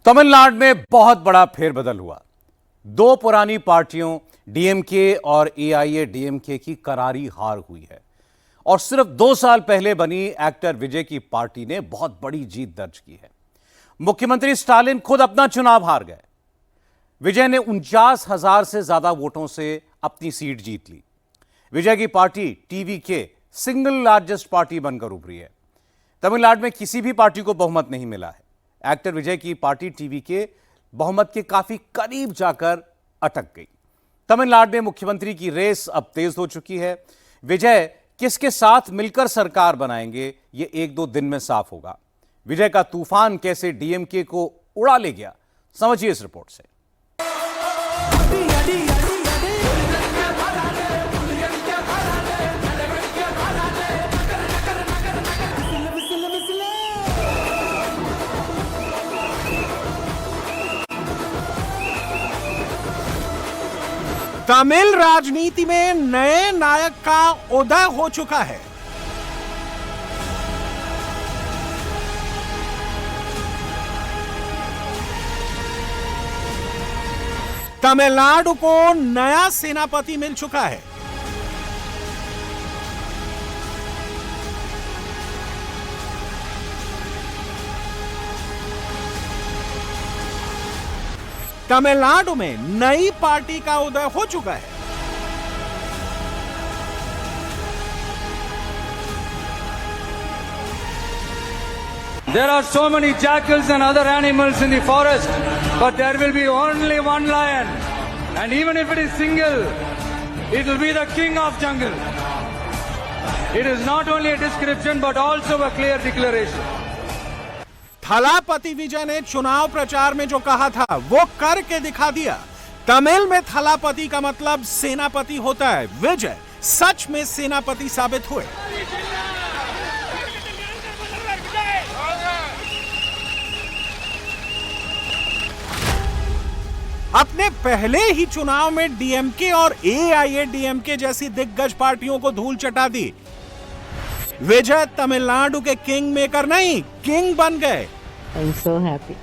तमिलनाडु में बहुत बड़ा फेरबदल हुआ। दो पुरानी पार्टियों डीएमके और एआईएडीएमके की करारी हार हुई है और सिर्फ 2 साल पहले बनी एक्टर विजय की पार्टी ने बहुत बड़ी जीत दर्ज की है। मुख्यमंत्री स्टालिन खुद अपना चुनाव हार गए। विजय ने 49,000 से ज्यादा वोटों से अपनी सीट जीत ली। विजय की party TVK single largest party बनकर उभरी है। तमिलनाडु में किसी भी पार्टी को बहुमत नहीं मिला है। एक्टर विजय की पार्टी टीवीके बहुमत के काफी करीब जाकर अटक गई। तमिलनाडु में मुख्यमंत्री की रेस अब तेज हो चुकी है। विजय किसके साथ मिलकर सरकार बनाएंगे, ये 1-2 दिन में साफ होगा। विजय का तूफान कैसे डीएमके को उड़ा ले गया, समझिए इस रिपोर्ट से। तमिल राजनीति में नए नायक का उदय हो चुका है। तमिलनाडु को नया सेनापति मिल चुका है। तमिलनाडु में नई पार्टी का उदय हो चुका है। There are so many jackals and other animals in the forest, but there will be only one lion. And even if it is single, it will be the king of jungle. It is not only a description, but also a clear declaration. Thalapathy विजय ने चुनाव प्रचार में जो कहा था वो करके दिखा दिया। तमिल में थलापति का मतलब सेनापति होता है। विजय सच में सेनापति साबित हुए। अपने पहले ही चुनाव में डीएमके और एआईएडीएमके जैसी दिग्गज पार्टियों को धूल चटा दी। विजय तमिलनाडु के किंग मेकर नहीं, किंग बन गए। I'm so happy.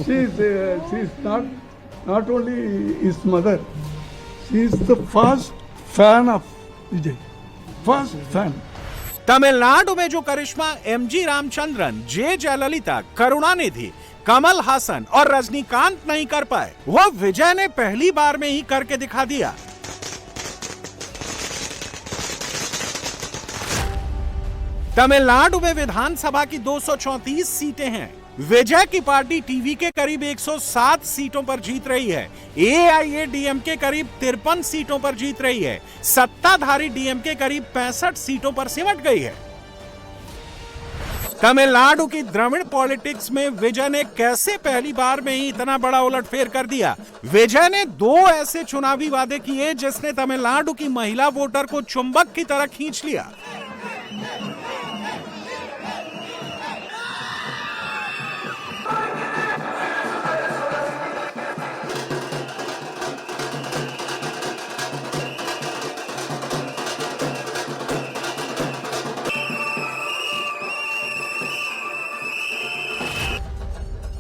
She's not only his mother. She is the first fan of Vijay. First fan. Tamil Nadu में जो करिश्मा एमजी रामचंद्रन, जे जयललिता, करुणानिधि, कमल हासन और रजनीकांत नहीं कर पाए, वो विजय ने पहली बार में ही करके दिखा दिया। तमिलनाडु में विधानसभा की 234 सीटें हैं। विजय की पार्टी टीवी के करीब 107 सीटों पर जीत रही है। एआईएडीएमके करीब 53 सीटों पर जीत रही है। सत्ताधारी डीएमके करीब 65 सीटों पर सिमट गई है। तमिलनाडु की द्रविड़ पॉलिटिक्स में विजय ने कैसे पहली बार में ही इतना बड़ा उलटफेर कर दिया। विजय ने 2 ऐसे चुनावी वादे किए जिसने तमिलनाडु की महिला वोटर को चुंबक की तरह खींच लिया।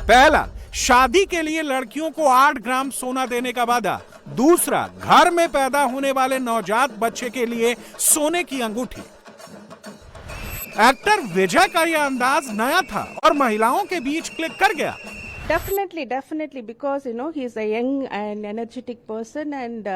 पहला, शादी के लिए लड़कियों को 8 ग्राम सोना देने का वादा। दूसरा, घर में पैदा होने वाले नवजात बच्चे के लिए सोने की अंगूठी। एक्टर विजय का यह अंदाज नया था और महिलाओं के बीच क्लिक कर गया। Definitely, because he is a young and energetic person, and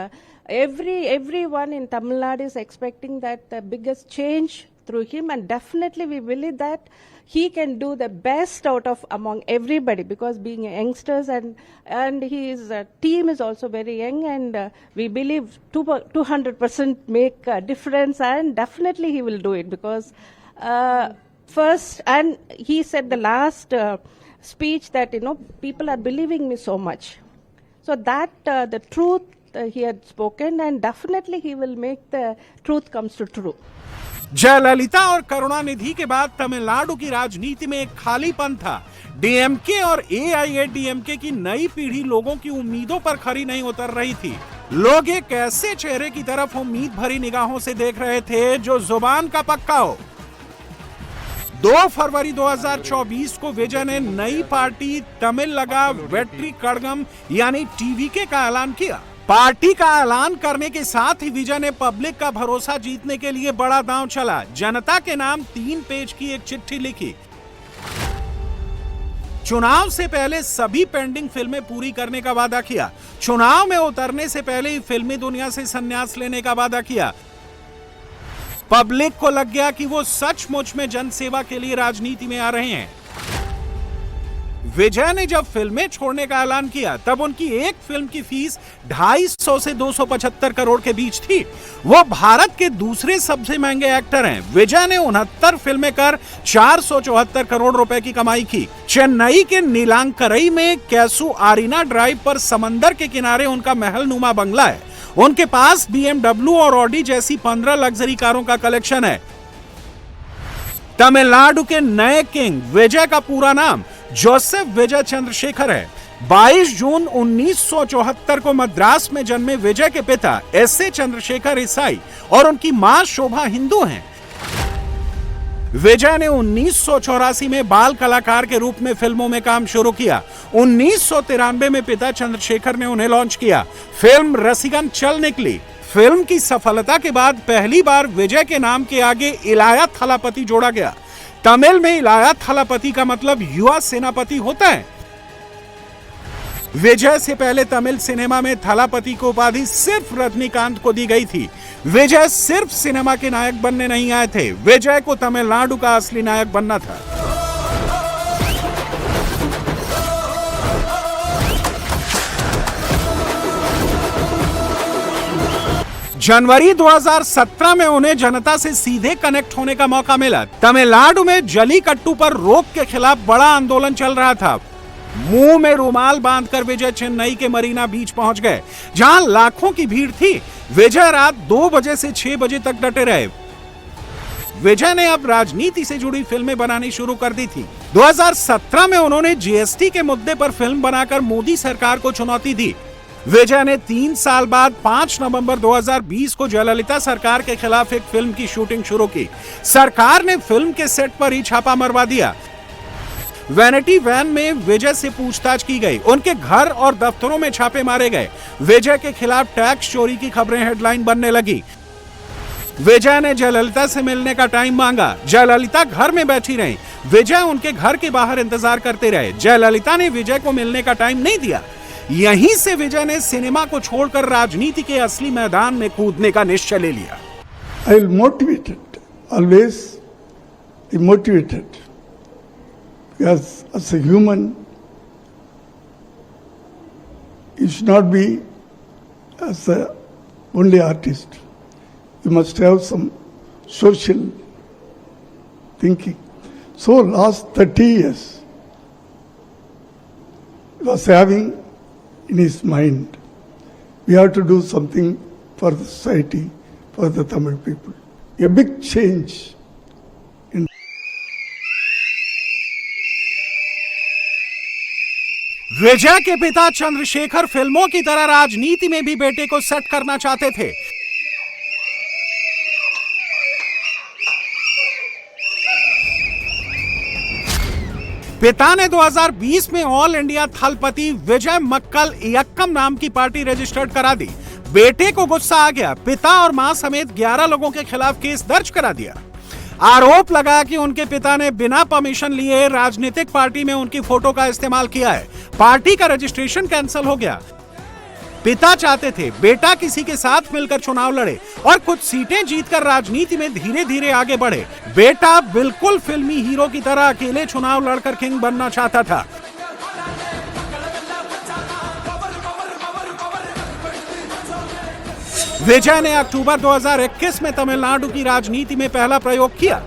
everyone in Tamil Nadu is expecting that the biggest change through him, and definitely we believe that he can do the best out of among everybody, because being youngsters and his team is also very young, and we believe 200% make a difference, and definitely he will do it, because first, and he said the last speech that people are believing me so much, so that the truth he had spoken, and definitely he will make the truth comes to true. Jayalalithaa और करुणानिधि के बाद तमिलनाडु की राजनीति में एक खालीपन था। DMK और एआईएडीएमके की नई पीढ़ी लोगों की उम्मीदों पर खरी नहीं उतर रही थी। लोग एक ऐसे चेहरे की तरफ उम्मीद भरी निगाहों से देख रहे थे जो जुबान का पक्का हो। 2 फरवरी 2024 को विजय ने नई पार्टी तमिल लगा वेट्री कड़गम यानी टीवीके का ऐलान किया। पार्टी का ऐलान करने के साथ ही विजय ने पब्लिक का भरोसा जीतने के लिए बड़ा दांव चला। जनता के नाम 3 पेज की एक चिट्ठी लिखी। चुनाव से पहले सभी पेंडिंग फिल्में पूरी करने का वादा किया। चुनाव में उतरने से पहले ही फिल्मी दुनिया से संन्यास लेने का वादा किया। पब्लिक को लग गया कि वो सचमुच में जनसेवा के लिए राजनीति में आ रहे हैं। विजय ने जब फिल्में छोड़ने का ऐलान किया तब उनकी एक फिल्म की फीस 250 से 275 करोड़ के बीच थी। वो भारत के दूसरे सबसे महंगे एक्टर हैं। विजय ने 69 फिल्में कर 474 करोड़ रुपए की कमाई की। चेन्नई के नीलांकरई में कैसू आरीना ड्राइव पर समंदर के किनारे उनका महलनुमा बंगला है। उनके पास BMW और ऑडी जैसी 15 लग्जरी कारों का कलेक्शन है। तमिलनाडु के नए किंग विजय का पूरा नाम जोसेफ विजय चंद्रशेखर है। 22 जून 1974 को मद्रास में जन्मे विजय के पिता S.A. चंद्रशेखर ईसाई और उनकी मां शोभा हिंदू हैं। विजय ने 1984 में बाल कलाकार के रूप में फिल्मों में काम शुरू किया। 1993 में पिता चंद्रशेखर ने उन्हें लॉन्च किया। फिल्म रसिकन चल निकली। फिल्म की सफलता के बाद पहली बार विजय के नाम के आगे इलाया थलापति जोड़ा गया। तमिल में इलाया थलापति का मतलब युवा सेनापति होता है। विजय से पहले तमिल सिनेमा में थलापति की उपाधि सिर्फ रजनीकांत को दी गई थी। विजय सिर्फ सिनेमा के नायक बनने नहीं आए थे, विजय को तमिलनाडु का असली नायक बनना था। जनवरी 2017 में उन्हें जनता से सीधे कनेक्ट होने का मौका मिला। तमिलनाडु में जलीकट्टू पर रोक के खिलाफ बड़ा आंदोलन चल रहा था। मुंह में रुमाल बांधकर विजय चेन्नई के मरीना बीच पहुंच गए, जहां लाखों की भीड़ थी। विजय रात 2 बजे से 6 बजे तक डटे रहे। विजय ने अब राजनीति से जुड़ी फिल्में बनानी शुरू कर दी थी। 2017 में उन्होंने GST के मुद्दे पर फिल्म बनाकर मोदी सरकार को चुनौती दी। विजय ने 3 साल बाद 5 नवंबर 2020 को जयललिता सरकार के खिलाफ एक फिल्म की शूटिंग शुरू की। सरकार ने फिल्म के सेट पर ही छापा मरवा दिया। वैनिटी वैन में विजय से पूछताछ की गई। उनके घर और दफ्तरों में छापे मारे गए। विजय के खिलाफ टैक्स चोरी की खबरें हेडलाइन बनने लगी। विजय ने जयललिता से मिलने का टाइम मांगा। जयललिता घर में बैठी रहीं। विजय उनके घर के बाहर इंतजार करते रहे। जयललिता ने विजय को मिलने का टाइम नहीं दिया। यहीं से विजय ने सिनेमा को छोड़कर राजनीति के असली मैदान में कूदने का निश्चय ले लिया। I will motivated, always be motivated, because as a human, you should not be as a only artist. You must have some social thinking. So last 30 years, he was having in his mind, we have to do something for the society, for the Tamil people. A big change in विजय के पिता चंद्रशेखर फिल्मों की तरह राजनीति में भी बेटे को सेट करना चाहते थे। पिता ने 2020 में ऑल इंडिया थलपति विजय मक्कल इयक्कम नाम की पार्टी रजिस्टर्ड करा दी। बेटे को गुस्सा आ गया। पिता और मां समेत 11 लोगों के खिलाफ केस दर्ज करा दिया। आरोप लगाया कि उनके पिता ने बिना परमिशन लिए राजनीतिक पार्टी में उनकी फोटो का इस्तेमाल किया है। पार्टी का रजिस्ट्रेशन कैंसिल हो गया। पिता चाहते थे बेटा किसी के साथ मिलकर चुनाव लड़े और कुछ सीटें जीतकर राजनीति में धीरे धीरे आगे बढ़े। बेटा बिल्कुल फिल्मी हीरो की तरह अकेले चुनाव लड़कर किंग बनना चाहता था। विजय ने अक्टूबर 2021 में तमिलनाडु की राजनीति में पहला प्रयोग किया।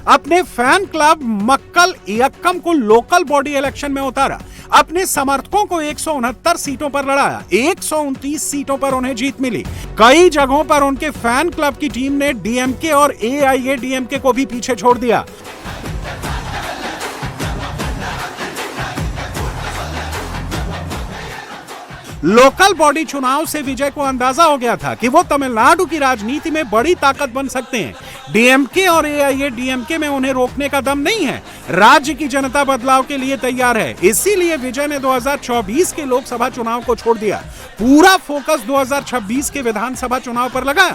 अपने फैन क्लब मक्कल इयक्कम को लोकल बॉडी इलेक्शन में उतारा। अपने समर्थकों को 169 सीटों पर लड़ाया। 129 सीटों पर उन्हें जीत मिली। कई जगहों पर उनके फैन क्लब की टीम ने DMK और AIADMK को भी पीछे छोड़ दिया। लोकल बॉडी चुनाव से विजय को अंदाजा हो गया था कि वो तमिलनाडु की राजनीति में बड़ी ताकत बन सकते हैं। डीएमके और एआईएडीएमके में उन्हें रोकने का दम नहीं है। राज्य की जनता बदलाव के लिए तैयार है, इसीलिए विजय ने 2024 के लोकसभा चुनाव को छोड़ दिया। पूरा फोकस 2026 के विधानसभा चुनाव पर लगा।